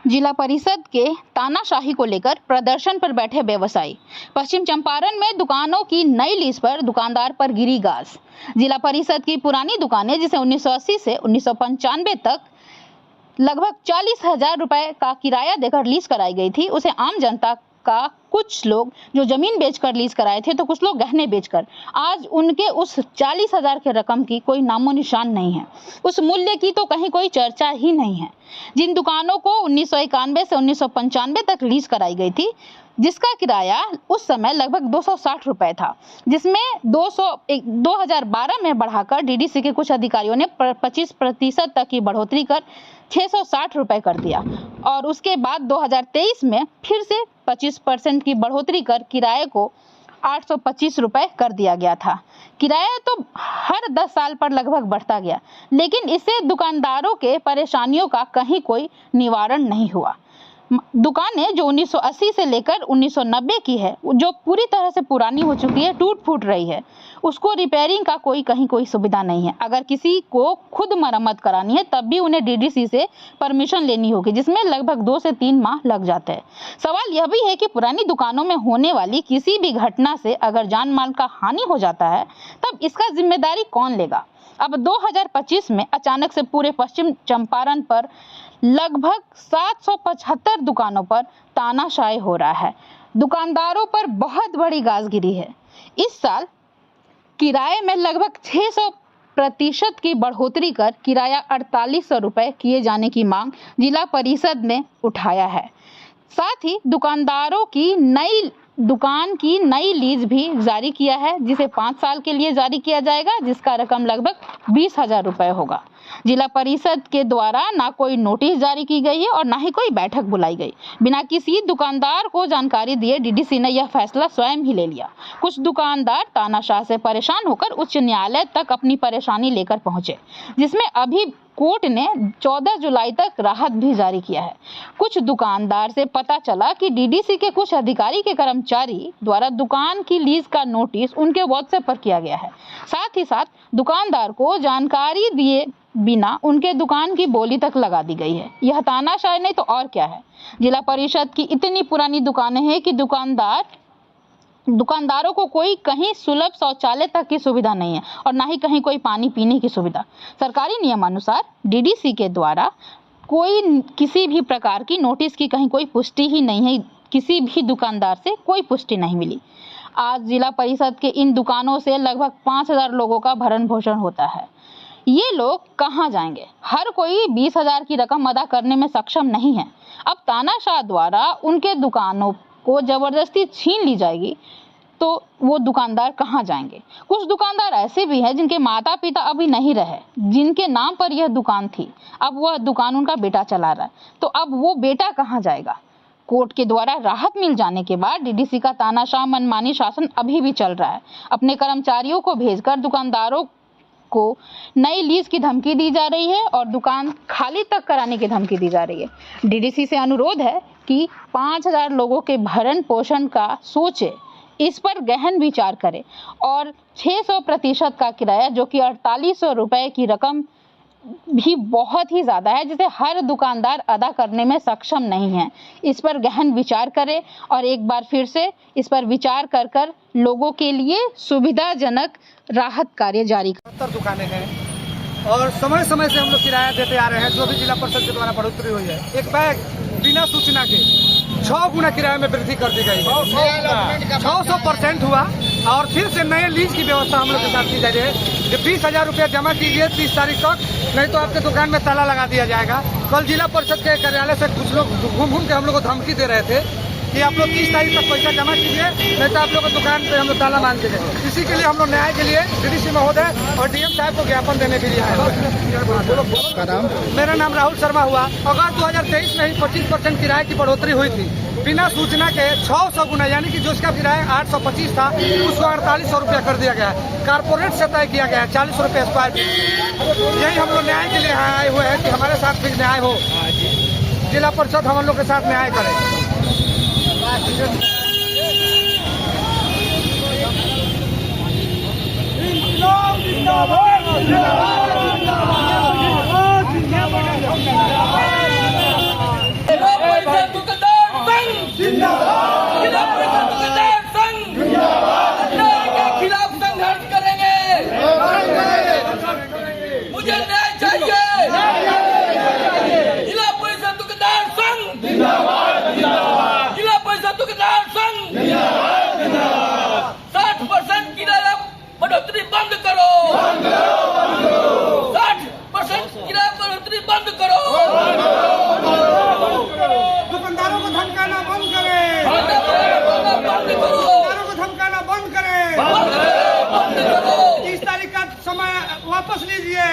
जिला परिषद के तानाशाही को लेकर प्रदर्शन पर बैठे व्यवसायी। पश्चिम चंपारण में दुकानों की नई लीज पर दुकानदार पर गिरी गाज। जिला परिषद की पुरानी दुकानें जिसे 1980 से 1995 तक लगभग 40,000 रुपए का किराया देकर लीज कराई गई थी, उसे आम जनता का कुछ लोग जो जमीन बेचकर लीज कराए थे तो कुछ लोग गहने बेचकर, आज उनके उस 40,000 के रकम की कोई नामो निशान नहीं है। उस मूल्य की तो कहीं कोई चर्चा ही नहीं है। जिन दुकानों को 1991 से 1995 तक लीज कराई गई थी, जिसका किराया उस समय लगभग 260 रुपए था, जिसमें 2012 में बढ़ाकर डीडीसी के कुछ अधिकारियों ने 25% तक की बढ़ोतरी कर 660 रुपए कर दिया और उसके बाद 2023 में फिर से 25% की बढ़ोतरी कर किराए को 825 रुपए कर दिया गया था। किराया तो हर 10 साल पर लगभग बढ़ता गया, लेकिन इससे दुकानदारों के परेशानियों का कहीं कोई निवारण नहीं हुआ। दुकानें जो 1980 से लेकर 1990 की है, जो पूरी तरह से पुरानी हो चुकी है, टूट फूट रही है, उसको रिपेयरिंग का कहीं कोई सुविधा नहीं है। अगर किसी को खुद मरम्मत करानी है तब भी उन्हें डीडीसी से परमिशन लेनी होगी, जिसमें लगभग 2 से 3 माह लग जाते हैं। सवाल यह भी है कि पुरानी दुकानों में होने वाली किसी भी घटना से अगर जान माल का हानि हो जाता है तब इसका जिम्मेदारी कौन लेगा। अब 2025 में अचानक से पूरे पश्चिम चंपारण पर लगभग 775 दुकानों पर तानाशाही हो रहा है। दुकानदारों पर बहुत बड़ी गाज गिरी है। इस साल किराए में लगभग 600% की बढ़ोतरी कर किराया 4800 रुपए किए जाने की मांग जिला परिषद ने उठाया है। साथ ही दुकानदारों की दुकान की नई लीज भी जारी किया है, जिसे 5 साल के लिए जारी किया जाएगा, जिसका रकम लगभग 20,000 रुपए होगा। जिला परिषद के द्वारा ना कोई नोटिस जारी की गई है और ना ही कोई बैठक बुलाई गई। बिना किसी दुकानदार को जानकारी दिए डीडीसी ने यह फैसला स्वयं ही ले लिया। कुछ दुकानदार तानाशाह से परेशान होकर उच्च न्यायालय तक अपनी परेशानी लेकर पहुंचे, जिसमें अभी कोर्ट ने 14 जुलाई तक राहत भी जारी किया है। कुछ दुकानदार से पता चला कि डीडीसी के कुछ अधिकारी के कर्मचारी द्वारा दुकान की लीज का नोटिस उनके व्हाट्सएप पर किया गया है। साथ ही साथ दुकानदार को जानकारी दिए बिना उनके दुकान की बोली तक लगा दी गई है। यह तानाशाही नहीं तो और क्या है। जिला परिषद की इतनी पुरानी दुकानें हैं कि दुकानदारों को कोई कहीं सुलभ शौचालय तक की सुविधा नहीं है और ना ही कहीं कोई पानी पीने की सुविधा। सरकारी नियमानुसार डीडीसी के द्वारा कोई किसी भी प्रकार की नोटिस की कहीं कोई पुष्टि ही नहीं है। किसी भी दुकानदार से कोई पुष्टि नहीं मिली। आज जिला परिषद के इन दुकानों से लगभग 5,000 लोगों का भरण पोषण होता है। ये लोग कहाँ जाएंगे? हर कोई 20,000 की रकम अदा करने में सक्षम नहीं है। अब तानाशाह द्वारा उनके दुकानों को जबरदस्ती छीन ली जाएगी तो वो दुकानदार कहाँ जाएंगे? कुछ दुकानदार ऐसे भी हैं जिनके माता पिता अभी नहीं रहे, जिनके नाम पर यह दुकान थी, अब वह दुकान उनका बेटा चला रहा है, तो अब वो बेटा कहाँ जाएगा? कोर्ट के द्वारा राहत मिल जाने के बाद डीडीसी का तानाशाह मनमानी शासन अभी भी चल रहा है। अपने कर्मचारियों को भेजकर दुकानदारों को नई लीज की धमकी दी जा रही है और दुकान खाली तक कराने की धमकी दी जा रही है। डीडीसी से अनुरोध है कि 5,000 लोगों के भरण पोषण का सोचे, इस पर गहन विचार करें और 600% का किराया जो कि 4800 रुपए की रकम भी बहुत ही ज़्यादा है, जिसे हर दुकानदार अदा करने में सक्षम नहीं है, इस पर गहन विचार करें और एक बार फिर से इस पर विचार कर लोगों के लिए सुविधाजनक राहत कार्य जारी करें। दुकानें हैं और समय समय से हम लोग किराया देते आ रहे हैं। जो भी जिला परिषद के द्वारा बढ़ोतरी हुई है, एक बैग बिना सूचना के 6 गुना किराए में वृद्धि कर दी गई है। 600% हुआ और फिर से नए लीज की व्यवस्था हम लोग के साथ की जा रही है। 20,000 रुपया जमा कीजिए 30 तारीख तक, नहीं तो आपके दुकान में ताला लगा दिया जाएगा। कल जिला परिषद के कार्यालय से कुछ लोग घूम के हम लोग को धमकी दे रहे थे कि आप लोग 30 तारीख तक पैसा जमा कीजिए, नहीं तो आप लोग को दुकान पे हम लोग ताला मान देंगे। इसी के लिए हम लोग न्याय के लिए डीडीसी महोदय और डीएम साहब को ज्ञापन देने के लिए आए। मेरा नाम राहुल शर्मा हुआ। अगर 2023 में ही 25% किराए की बढ़ोतरी हुई थी बिना सूचना के 600 गुना, यानी कि जो इसका किराया 825 था उसको 4800 रुपया कर दिया गया है। कारपोरेट से तय किया गया है 40 रुपये स्क्वायर फीट। यही हम लोग न्याय के लिए आए हुए हैं कि हमारे साथ भी न्याय हो, जिला परिषद हम लोग के साथ न्याय करे। बंद करो 60% किराया बढ़ोतरी बंद करो दुकानदारों को धमकाना बंद करें बंद करो दुकानदारों को धमकाना बंद करें बंद करो 30 तारीख का समय वापस लीजिए